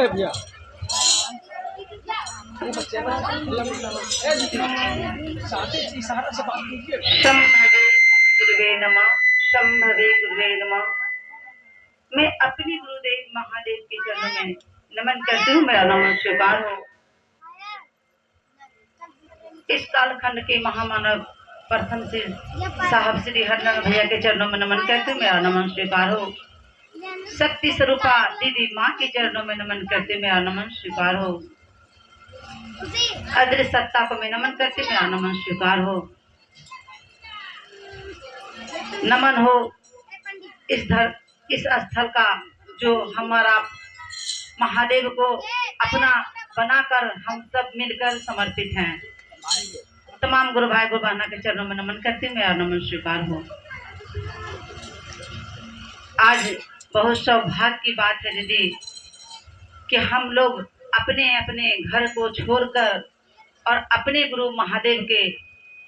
है भैया। शंभवे गुरुवे नमः, शंभवे गुरुवे नमः। मैं अपनी गुरुदेव महादेव के चरणों में नमन करती हूँ। मेरा नमन स्वीकार हो। इस कालखंड के महामानव प्रथम से साहब श्री हरनारायण भैया के चरणों में नमन करते हुए मेरा नमन स्वीकार हो। शक्ति स्वरूपा दीदी माँ के चरणों में नमन करते मेरा नमन स्वीकार हो। अदृश्य सत्ता को मैं नमन करते मेरा नमन स्वीकार हो। नमन हो इस स्थल का जो हमारा महादेव को अपना बनाकर हम सब मिलकर समर्पित हैं। तमाम गुरु भाई गुरु बहना के चरणों में नमन करते मेरा नमन स्वीकार हो। आज बहुत सौभाग्य की बात है दीदी कि हम लोग अपने अपने घर को छोड़कर और अपने गुरु महादेव के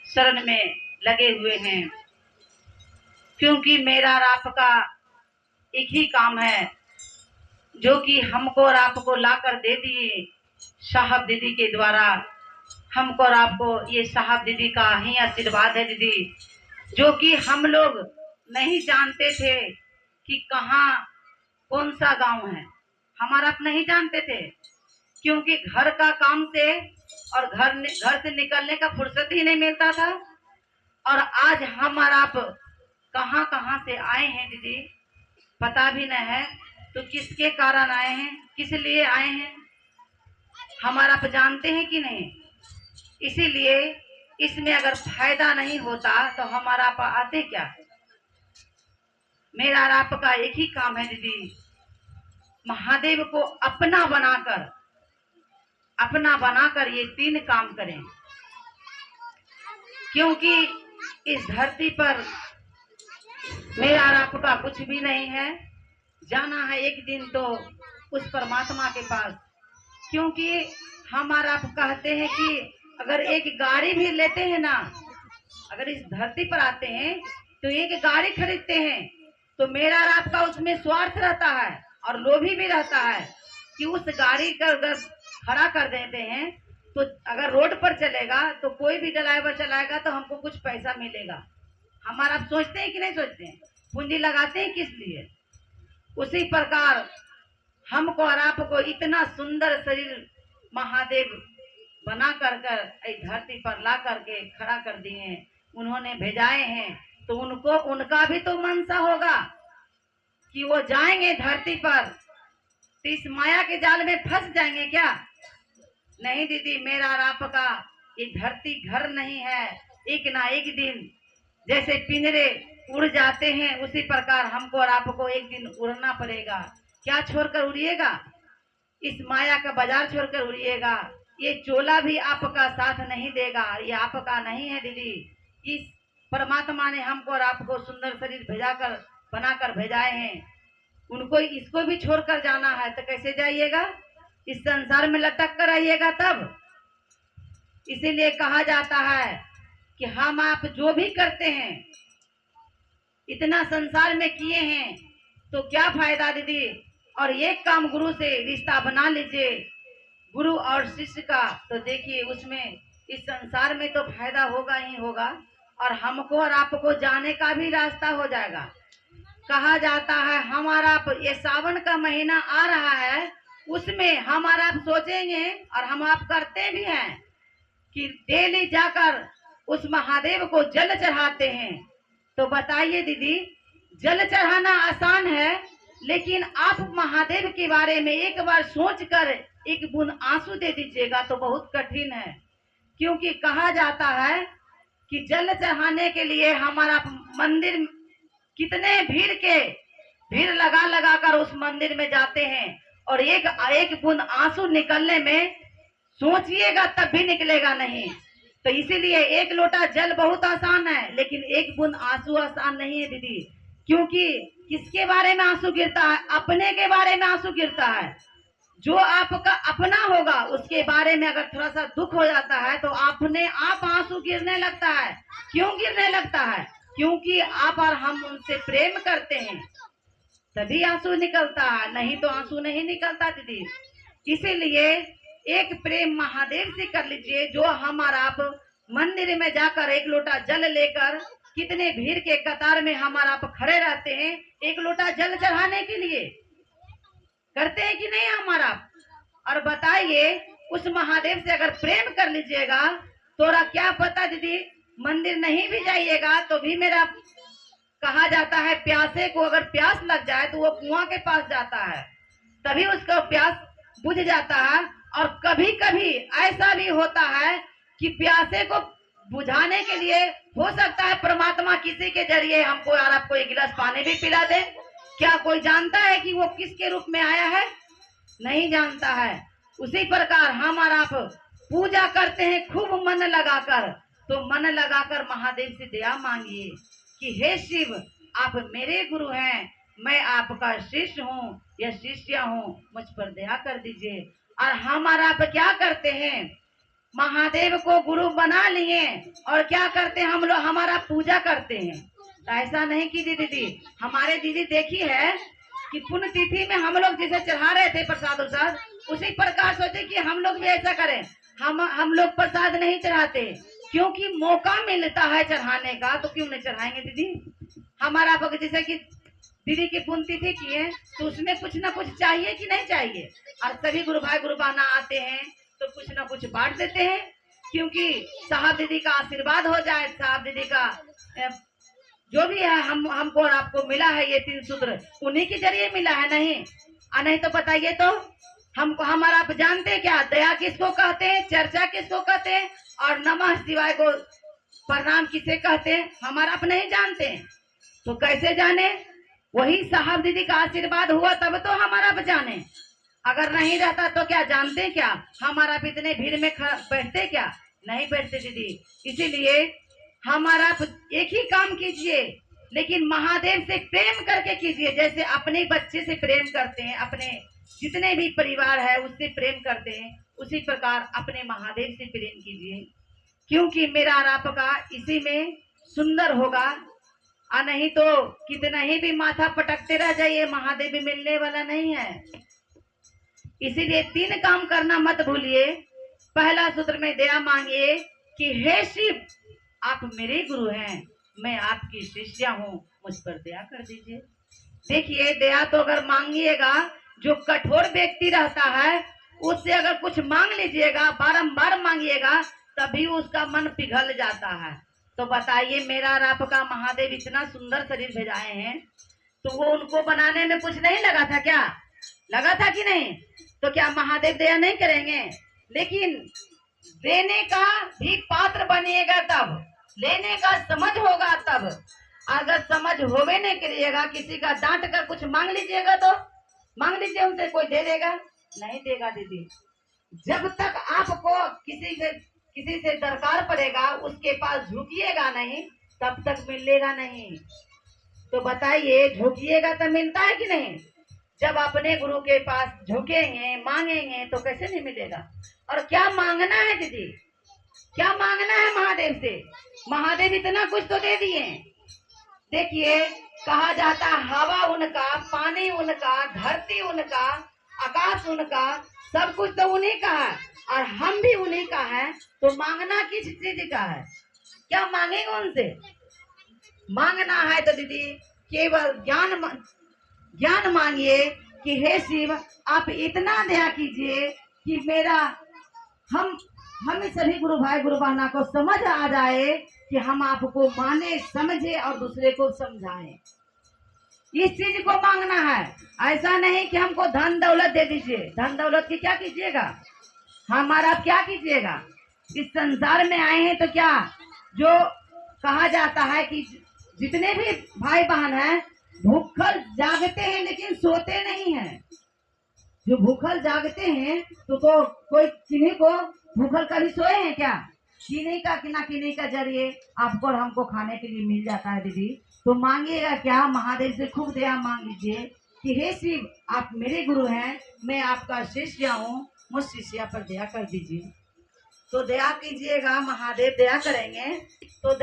शरण में लगे हुए हैं, क्योंकि मेरा और आपका एक ही काम है जो कि हमको और आपको लाकर दे दिए साहब दीदी के द्वारा। हमको और आपको ये साहब दीदी का ही आशीर्वाद है दीदी, जो कि हम लोग नहीं जानते थे कि कहाँ कौन सा गांव है। हमारा आप नहीं जानते थे, क्योंकि घर का काम से और घर से निकलने का फुर्सत ही नहीं मिलता था। और आज हम और आप कहाँ कहाँ से आए हैं दीदी पता भी नहीं है। तो किसके कारण आए हैं, किस लिए आए हैं, हमारा आप जानते हैं कि नहीं। इसीलिए इसमें अगर फायदा नहीं होता तो हमारा आप आते क्या। मेरा और आपका एक ही काम है दीदी, महादेव को अपना बनाकर ये तीन काम करें, क्योंकि इस धरती पर मेरा और आपका कुछ भी नहीं है। जाना है एक दिन तो उस परमात्मा के पास, क्योंकि हमारा आप कहते हैं कि अगर एक गाड़ी भी लेते हैं ना, अगर इस धरती पर आते हैं तो एक गाड़ी खरीदते हैं तो मेरा और आपका उसमें स्वार्थ रहता है और लोभी भी रहता है कि उस गाड़ी का अगर खड़ा कर देते हैं तो अगर रोड पर चलेगा तो कोई भी ड्राइवर चलाएगा तो हमको कुछ पैसा मिलेगा। हमारा आप सोचते हैं कि नहीं सोचते हैं, पूंजी लगाते हैं किस लिए। उसी प्रकार हमको और आपको इतना सुंदर शरीर महादेव बना कर धरती पर ला करके खड़ा कर दिए, उन्होंने भेजाए हैं। तो उनको उनका भी तो मनसा होगा कि वो जाएंगे धरती पर तो इस माया के जाल में फंस जाएंगे क्या। नहीं दीदी, मेरा और आपका ये धरती घर नहीं है। एक ना एक दिन जैसे पिंजरे उड़ जाते हैं उसी प्रकार हमको और आपको एक दिन उड़ना पड़ेगा। क्या छोड़कर उड़िएगा, इस माया का बाजार छोड़कर उड़िएगा। ये चोला भी आपका साथ नहीं देगा, ये आपका नहीं है दीदी। इस परमात्मा ने हमको और आपको सुंदर शरीर भेजाकर बनाकर भेजाए हैं, उनको इसको भी छोड़कर जाना है तो कैसे जाइएगा, इस संसार में लटक कर आइएगा तब। इसीलिए कहा जाता है कि हम आप जो भी करते हैं इतना संसार में किए हैं तो क्या फायदा दीदी। और एक काम गुरु से रिश्ता बना लीजिए, गुरु और शिष्य का, तो देखिए उसमें इस संसार में तो फायदा होगा ही होगा और हमको और आपको जाने का भी रास्ता हो जाएगा। कहा जाता है हमारा ये सावन का महीना आ रहा है, उसमें हमारा आप सोचेंगे और हम आप करते भी हैं कि डेली जाकर उस महादेव को जल चढ़ाते हैं। तो बताइए दीदी, जल चढ़ाना आसान है, लेकिन आप महादेव के बारे में एक बार सोचकर एक बूंद आंसू दे दीजिएगा तो बहुत कठिन है। क्योंकि कहा जाता है कि जल चढ़ाने के लिए हमारा मंदिर कितने भीड़ लगा कर उस मंदिर में जाते हैं और एक बूंद आंसू निकलने में सोचिएगा तब भी निकलेगा नहीं। तो इसीलिए एक लोटा जल बहुत आसान है, लेकिन एक बूंद आंसू आसान नहीं है दीदी। क्योंकि किसके बारे में आंसू गिरता है, अपने के बारे में आंसू गिरता है। जो आपका अपना होगा उसके बारे में अगर थोड़ा सा दुख हो जाता है तो अपने आप आंसू गिरने लगता है। क्यों गिरने लगता है, क्योंकि आप और हम उनसे प्रेम करते हैं तभी आंसू निकलता है, नहीं तो आंसू नहीं निकलता दीदी। इसीलिए एक प्रेम महादेव से कर लीजिए। जो हमारा आप मंदिर में जाकर एक लोटा जल लेकर कितने भीड़ के कतार में हमारा आप खड़े रहते हैं एक लोटा जल चढ़ाने के लिए, करते हैं कि नहीं हमारा? और बताइए उस महादेव से अगर प्रेम कर लीजिएगा थोड़ा क्या पता दीदी, मंदिर नहीं भी जाइएगा तो भी मेरा कहा जाता है प्यासे को अगर प्यास लग जाए तो वो कुआं के पास जाता है, तभी उसका प्यास बुझ जाता है। और कभी कभी ऐसा भी होता है कि प्यासे को बुझाने के लिए हो सकता है परमात्मा किसी के जरिए हमको और आपको एक गिलास पानी भी पिला दे। क्या कोई जानता है कि वो किसके रूप में आया है? नहीं जानता है। उसी प्रकार हम और आप पूजा करते हैं खूब मन लगाकर, तो मन लगाकर महादेव से दया मांगिए कि हे शिव आप मेरे गुरु हैं, मैं आपका शिष्य हूँ या शिष्या हूँ, मुझ पर दया कर दीजिए। और हम और आप क्या करते हैं, महादेव को गुरु बना लिए और क्या करते हैं हम लोग, हमारा पूजा करते हैं। तो ऐसा नहीं की दीदी, हमारे दीदी देखी है कि पुण्य तिथि में हम लोग जैसे चढ़ा रहे थे प्रसाद उसाद, उसी प्रकार सोचे कि हम लोग भी ऐसा करें। हम लोग प्रसाद नहीं चढ़ाते क्योंकि मौका मिलता है चढ़ाने का, तो क्यों नहीं चढ़ाएंगे दीदी? हमारा जैसे कि दीदी की पुण्य तिथि की है तो उसमें कुछ ना कुछ चाहिए कि नहीं चाहिए? और सभी गुरु भाई गुरु बहना आते हैं तो कुछ ना कुछ बांट देते हैं, क्योंकि साहब दीदी का आशीर्वाद हो जाए। साहब दीदी का जो भी है हमको और आपको मिला है ये 3 सूत्र उन्हीं के जरिए मिला है, नहीं तो बताइए तो हमको हमारा आप जानते क्या दया किसको कहते हैं, चर्चा किसको कहते हैं और नमः शिवाय को प्रणाम किसे कहते हैं? हमारा आप नहीं जानते हैं तो कैसे जाने? वही साहब दीदी का आशीर्वाद हुआ तब तो हमारा आप जाने। अगर नहीं रहता तो क्या जानते क्या हमारा आप इतने भीड़ में बैठते? क्या नहीं बैठते दीदी। इसीलिए हमारा एक ही काम कीजिए, लेकिन महादेव से प्रेम करके कीजिए। जैसे अपने बच्चे से प्रेम करते हैं, अपने जितने भी परिवार है उससे प्रेम करते हैं, उसी प्रकार अपने महादेव से प्रेम कीजिए, क्योंकि मेरा और आपका इसी में सुंदर होगा। और नहीं तो कितना ही भी माथा पटकते रह जाइए, महादेव भी मिलने वाला नहीं है। इसीलिए 3 काम करना मत भूलिए। पहला सूत्र में दया मांगिए कि हे शिव आप मेरे गुरु हैं, मैं आपकी शिष्या हूँ, मुझ पर दया कर दीजिए। देखिए दया तो अगर मांगिएगा, जो कठोर व्यक्ति रहता है उससे अगर कुछ मांग लीजिएगा, बारंबार मांगिएगा, तभी उसका मन पिघल जाता है। तो बताइए मेरा और आपका महादेव इतना सुंदर शरीर भेजाए हैं, तो वो उनको बनाने में कुछ नहीं लगा था क्या? लगा था कि नहीं? तो क्या महादेव दया नहीं करेंगे? लेकिन देने का भी पात्र बनिएगा तब, लेने का समझ होगा तब। अगर समझ होवे नहीं करिएगा, किसी का डांट कर कुछ मांग लीजिएगा तो मांग लीजिए, उनसे कोई दे देगा? नहीं देगा दीदी। जब तक आपको किसी से दरकार पड़ेगा उसके पास झुकिएगा नहीं, तब तक मिलेगा नहीं। तो बताइए झुकिएगा तो मिलता है कि नहीं? जब अपने गुरु के पास झुकेंगे मांगेंगे तो कैसे नहीं मिलेगा? और क्या मांगना है दीदी, क्या मांगना है महादेव से? महादेव इतना कुछ तो दे दिए। देखिए कहा जाता हवा उनका, पानी उनका, धरती उनका, आकाश उनका, सब कुछ तो उन्हीं का है और हम भी उन्हीं का है। तो मांगना किस चीज का है? क्या मांगेंगे उनसे? मांगना है तो दीदी केवल ज्ञान मांगिए कि हे शिव आप इतना दया कीजिए कि मेरा हम सभी गुरु भाई गुरु बहना को समझ आ जाए कि हम आपको माने समझे और दूसरे को समझाएं। इस चीज को मांगना है। ऐसा नहीं कि हमको धन दौलत दे दीजिए। धन दौलत की क्या कीजिएगा? हमारा क्या कीजिएगा? इस संसार में आए हैं तो क्या जो कहा जाता है कि जितने भी भाई बहन हैं भूखल जागते हैं लेकिन सोते नहीं हैं। जो भूखल जागते हैं तो कोई किन्हीं को भूखल कभी सोए हैं क्या? किन्हीं का किन्हीं का जरिए आपको और हमको खाने के लिए मिल जाता है दीदी। तो मांगिएगा क्या? महादेव से खूब दया मांग लीजिए कि हे शिव आप मेरे गुरु हैं, मैं आपका शिष्य हूँ, मुझ शिष्या पर दया कर दीजिए। तो दया कीजिएगा, महादेव दया करेंगे। तो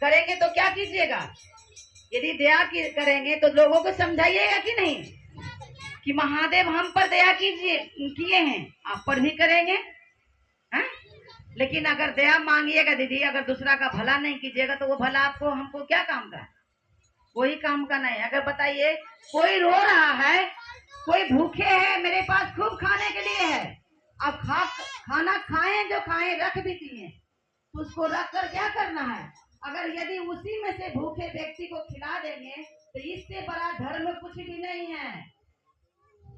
करेंगे तो क्या कीजिएगा? यदि दया करेंगे तो लोगों को समझाइएगा कि नहीं? कि महादेव हम पर दया कीजिए किए हैं, आप पर भी करेंगे हैं? लेकिन अगर दया मांगिएगा दीदी, अगर दूसरा का भला नहीं कीजिएगा तो वो भला आपको हमको क्या काम का है? कोई काम का नहीं। अगर बताइए कोई रो रहा है, कोई भूखे है, मेरे पास खूब खाने के लिए है, आप खाना खाएं, जो खाएं रख भी दिए, तो उसको रख कर क्या करना है? अगर यदि उसी में से भूखे व्यक्ति को खिला देंगे तो इससे बड़ा धर्म कुछ भी नहीं है,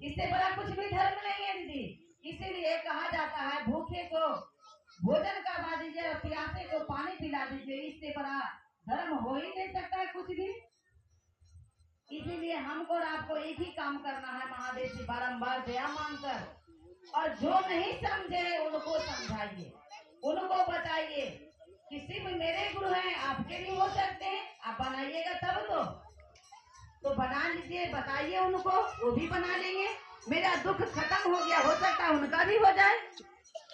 इससे बड़ा कुछ भी धर्म नहीं है दीदी। इसीलिए कहा जाता है भूखे को भोजन करवा दीजिए और प्यासे को पानी पिला दीजिए, इससे बड़ा धर्म हो ही नहीं सकता है कुछ भी। इसीलिए हमको और आपको एक ही काम करना है, महादेव से बारंबार दया मांगकर, और जो नहीं समझे उनको समझाइए, उनको बताइए कि सिर्फ मेरे गुरु हैं, आपके भी हो सकते हैं, आप बनाइएगा तब तो बना लीजिए, बताइए उनको, वो भी बना लेंगे। मेरा दुख खत्म हो गया, हो सकता है उनका भी हो जाए।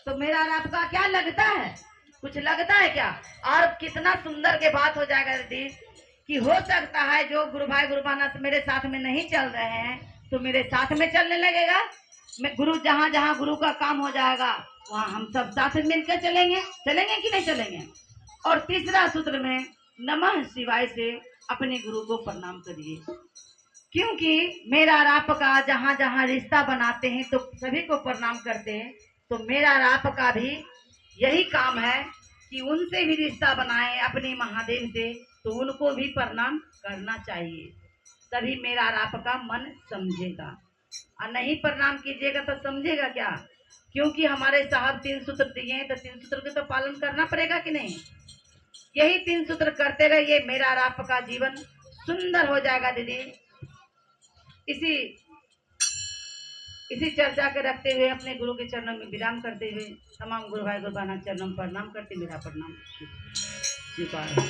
तो मेरा और आपका क्या लगता है? कुछ लगता है क्या? और कितना सुंदर के बात हो जाएगा दीदी कि हो सकता है जो गुरु भाई गुरु बहना मेरे साथ में नहीं चल रहे हैं तो मेरे साथ में चलने लगेगा। मैं गुरु जहाँ जहाँ गुरु का काम हो जाएगा वहाँ हम सब साथ में मिलकर चलेंगे, चलेंगे कि नहीं चलेंगे? और तीसरा सूत्र में नमः शिवाय से अपने गुरु को प्रणाम करिए, क्योंकि मेरा और आपका जहाँ जहाँ रिश्ता बनाते हैं तो सभी को प्रणाम करते हैं, तो मेरा और आपका भी यही काम है कि उनसे भी रिश्ता बनाए अपने महादेव से, तो उनको भी प्रणाम करना चाहिए, तभी मेरा और आपका मन समझेगा। और नहीं प्रणाम कीजिएगा तो समझेगा क्या? क्योंकि हमारे साहब 3 सूत्र दिए हैं, तो 3 सूत्र के तो पालन करना पड़ेगा कि नहीं? यही 3 सूत्र करते रहिए, मेरा और आपका जीवन सुंदर हो जाएगा दीदी। इसी चर्चा के रखते हुए अपने गुरु के चरणों में विराम करते हुए तमाम गुरु भाई गुरु बहना चरणों में प्रणाम करते, मेरा प्रणाम स्वीकार।